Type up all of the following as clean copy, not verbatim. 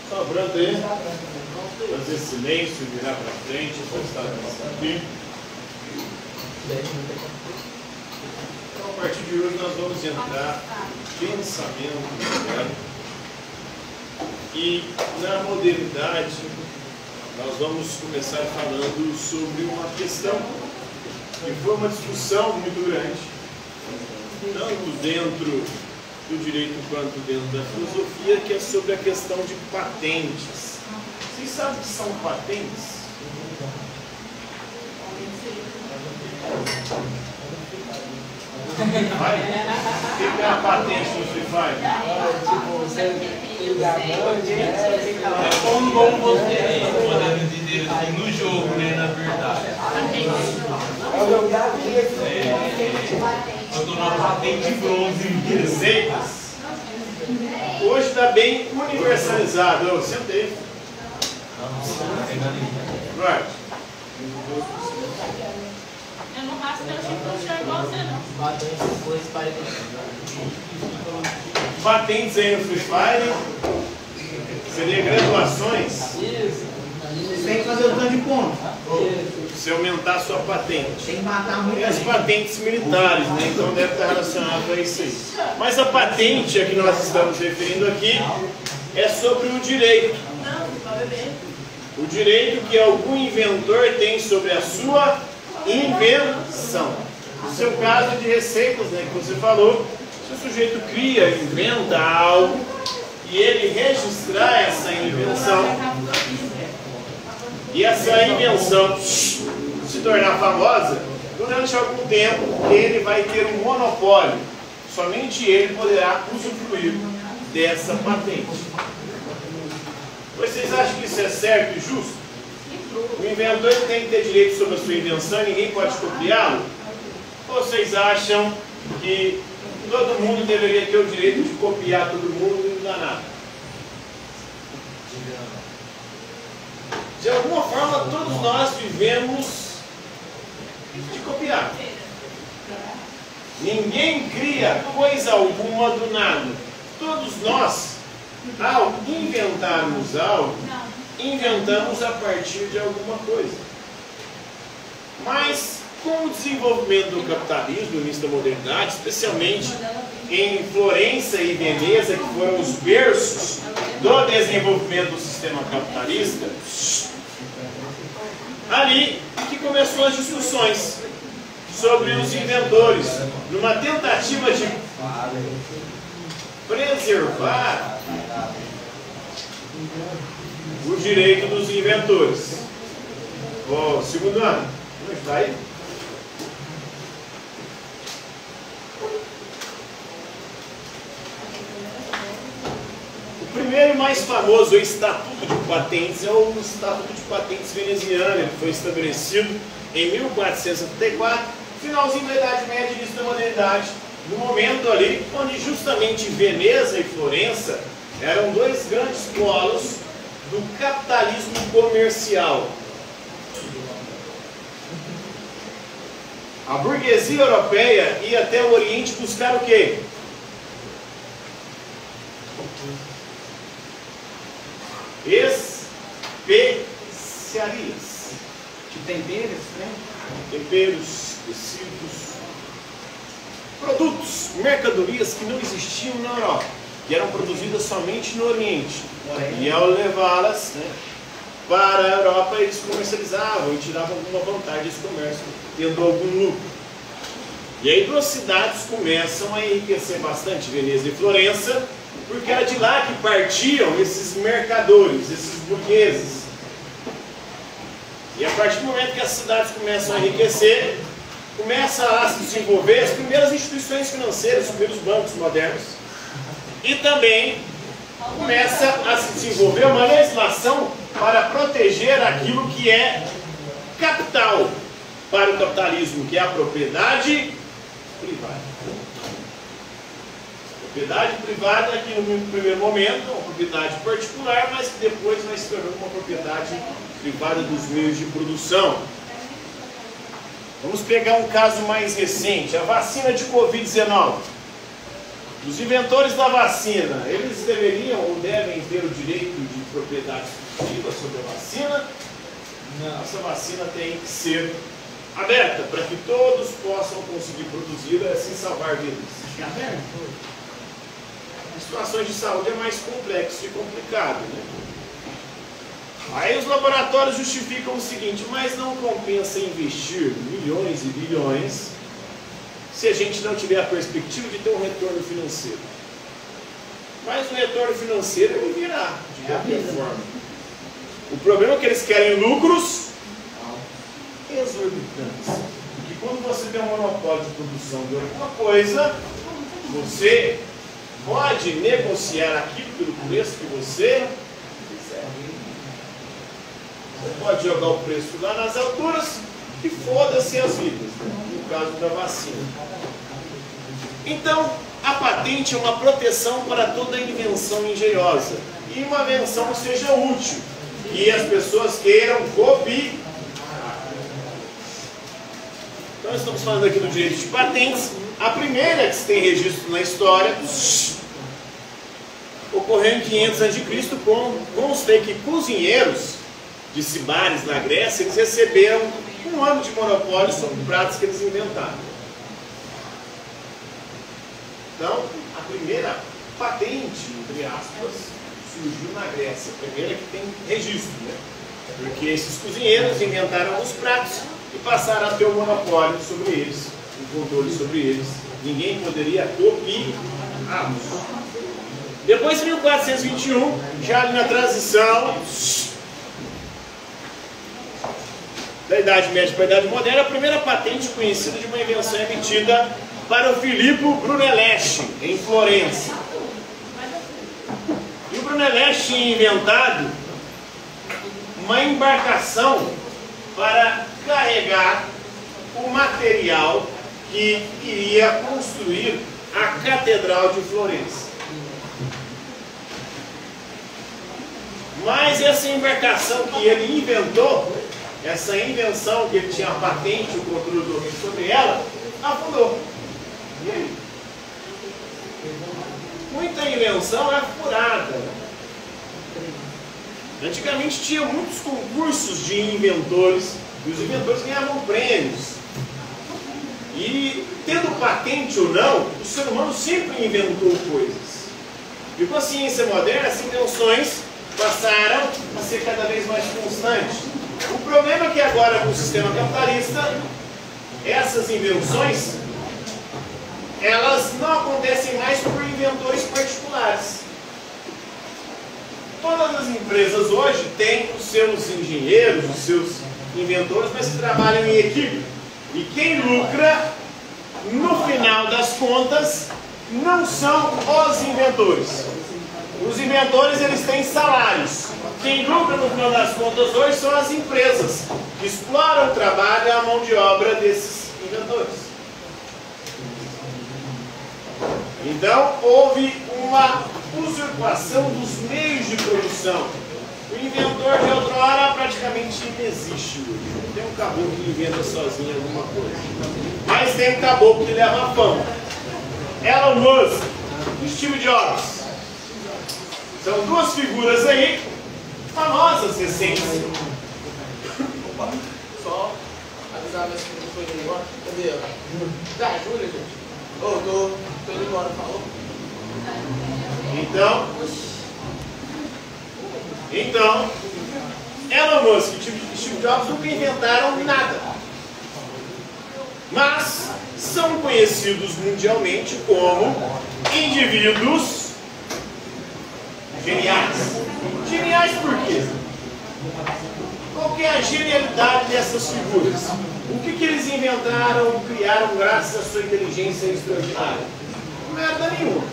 Sobrando aí, fazer silêncio, virar para frente, prestar atenção aqui. Então, a partir de hoje, nós vamos entrar no pensamento moderno. E na modernidade, nós vamos começar falando sobre uma questão que foi uma discussão muito grande, tanto dentro do direito quanto dentro da filosofia, que é sobre a questão de patentes. Vocês sabem o que são patentes? Vai? O que é a patente no Free Fire? Tipo, você ligar a noite, né? É como você podendo dizer assim, no jogo, né, na verdade. É o lugar que Eu estou numa patente de bronze. Receitas. Hoje está bem universalizado. Eu sentei. Right. Eu não raspo meu tipo de chão igual você, não. Patentes aí no Free Fire. Seria graduações. Isso. Você tem que fazer o tanto de ponto. Se aumentar a sua patente. Tem que matar muito. E as patentes militares, né? Então deve estar relacionado a isso aí. Mas a patente a que nós estamos referindo aqui é sobre o direito. Não, vai beber. O direito que algum inventor tem sobre a sua invenção. No seu caso de receitas, né, que você falou, se o sujeito cria, inventa algo e ele registrar essa invenção, e essa invenção se tornar famosa, durante algum tempo ele vai ter um monopólio. Somente ele poderá usufruir dessa patente. Vocês acham que isso é certo e justo? O inventor tem que ter direito sobre a sua invenção e ninguém pode copiá-lo? Ou vocês acham que todo mundo deveria ter o direito de copiar todo mundo e não dá nada? De alguma forma, todos nós vivemos de copiar. Ninguém cria coisa alguma do nada. Todos nós, ao inventarmos algo, inventamos a partir de alguma coisa. Mas, com o desenvolvimento do capitalismo, no início da modernidade, especialmente em Florença e Veneza, que foram os berços do desenvolvimento do sistema capitalista, ali que começou as discussões sobre os inventores, numa tentativa de preservar o direito dos inventores. Ó, segundo ano, como está aí? O primeiro e mais famoso Estatuto de Patentes é o Estatuto de Patentes veneziano. Ele foi estabelecido em 1474, finalzinho da Idade Média, início da modernidade, no momento ali onde justamente Veneza e Florença eram dois grandes polos do capitalismo comercial. A burguesia europeia ia até o Oriente buscar o quê? Especiarias. Tipo temperos, né? Temperos, tecidos, produtos, mercadorias que não existiam na Europa, que eram produzidas somente no Oriente. E ao levá-las, né, para a Europa, eles comercializavam e tiravam alguma vantagem desse comércio, tendo algum lucro. E aí duas cidades começam a enriquecer bastante, Veneza e Florença, porque era de lá que partiam esses mercadores, esses burgueses. E a partir do momento que as cidades começam a enriquecer, começa a se desenvolver as primeiras instituições financeiras, os primeiros bancos modernos, e também começa a se desenvolver uma legislação para proteger aquilo que é capital para o capitalismo, que é a propriedade privada. Propriedade privada, que no primeiro momento é uma propriedade particular, mas que depois vai se tornar uma propriedade privada dos meios de produção. Vamos pegar um caso mais recente, a vacina de Covid-19. Os inventores da vacina, eles deveriam ou devem ter o direito de propriedade exclusiva sobre a vacina? Não. Essa vacina tem que ser aberta para que todos possam conseguir produzir e assim salvar vidas. As situações de saúde é mais complexo e complicado, né? Aí os laboratórios justificam o seguinte: mas não compensa investir milhões e bilhões se a gente não tiver a perspectiva de ter um retorno financeiro. Mas o retorno financeiro ele virá de qualquer forma. O problema é que eles querem lucros exorbitantes. Porque quando você tem um monopólio de produção de alguma coisa, você pode negociar aquilo pelo preço que você quiser. Você pode jogar o preço lá nas alturas e foda-se as vidas, no caso da vacina. Então, a patente é uma proteção para toda invenção engenhosa e uma invenção que seja útil e as pessoas queiram copiar. Então, estamos falando aqui do direito de patentes. A primeira que se tem registro na história ocorreu em 500 a.C. Consta que cozinheiros de Cibares, na Grécia, eles receberam um ano de monopólio sobre pratos que eles inventaram. Então, a primeira patente, entre aspas, surgiu na Grécia, a primeira que tem registro, né? Porque esses cozinheiros inventaram os pratos e passaram a ter o monopólio sobre eles, o controle sobre eles. Ninguém poderia copiá-los. Depois, em 1421, já ali na transição da Idade Média para a Idade Moderna, a primeira patente conhecida de uma invenção emitida para o Filippo Brunelleschi, em Florença. E o Brunelleschi tinha inventado uma embarcação para carregar o material que iria construir a Catedral de Florença. Mas essa embarcação que ele inventou, essa invenção que ele tinha a patente, o controle do domínio sobre ela, afundou. E aí? Muita invenção é furada. Antigamente tinha muitos concursos de inventores e os inventores ganhavam prêmios. E tendo patente ou não, o ser humano sempre inventou coisas. E com a ciência moderna, as invenções passaram a ser cada vez mais constantes. O problema é que agora no sistema capitalista, essas invenções, elas não acontecem mais por inventores particulares. Todas as empresas hoje têm os seus engenheiros, os seus inventores, mas que trabalham em equipe. E quem lucra, no final das contas, não são os inventores. Os inventores, eles têm salários. Quem lucra no final das contas hoje são as empresas que exploram o trabalho e a mão de obra desses inventores. Então, houve uma usurpação dos meios de produção. O inventor de outrora praticamente não existe hoje. Não tem um caboclo que inventa sozinho alguma coisa. Mas tem um caboclo que leva a fama. Elon Musk, Steve Jobs. São duas figuras aí, famosas recentes. Opa, só avisar minha segunda foi indo embora. Cadê ela? Da Júlia, gente. Ô, tô indo embora, falou? Então, Elon Musk e Steve Jobs nunca inventaram nada. Mas são conhecidos mundialmente como indivíduos geniais. Geniais por quê? Qual que é a genialidade dessas figuras? O que eles inventaram, criaram graças à sua inteligência extraordinária? Merda nenhuma.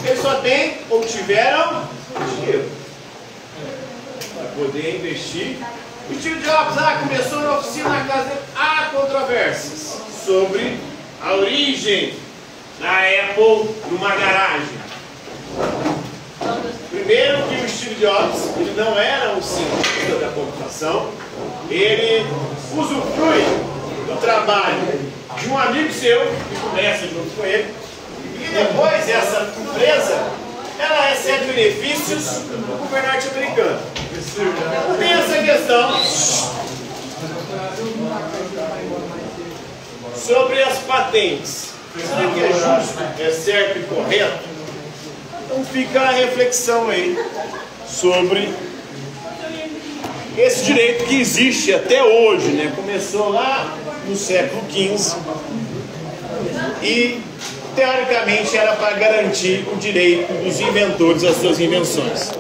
Eles só têm ou tiveram dinheiro para poder investir. O Steve Jobs começou na oficina na casa dele. Há controvérsias sobre a origem da Apple numa garagem. Primeiro que o Steve Jobs, ele não era um cientista da computação, ele usufrui do trabalho de um amigo seu, que começa junto com ele, e E depois essa empresa, ela recebe benefícios do governo norte-americano. Tem essa questão sobre as patentes. Será que é justo, é certo e correto? Então fica a reflexão aí sobre esse direito que existe até hoje, né? Começou lá no século XV e teoricamente era para garantir o direito dos inventores às suas invenções.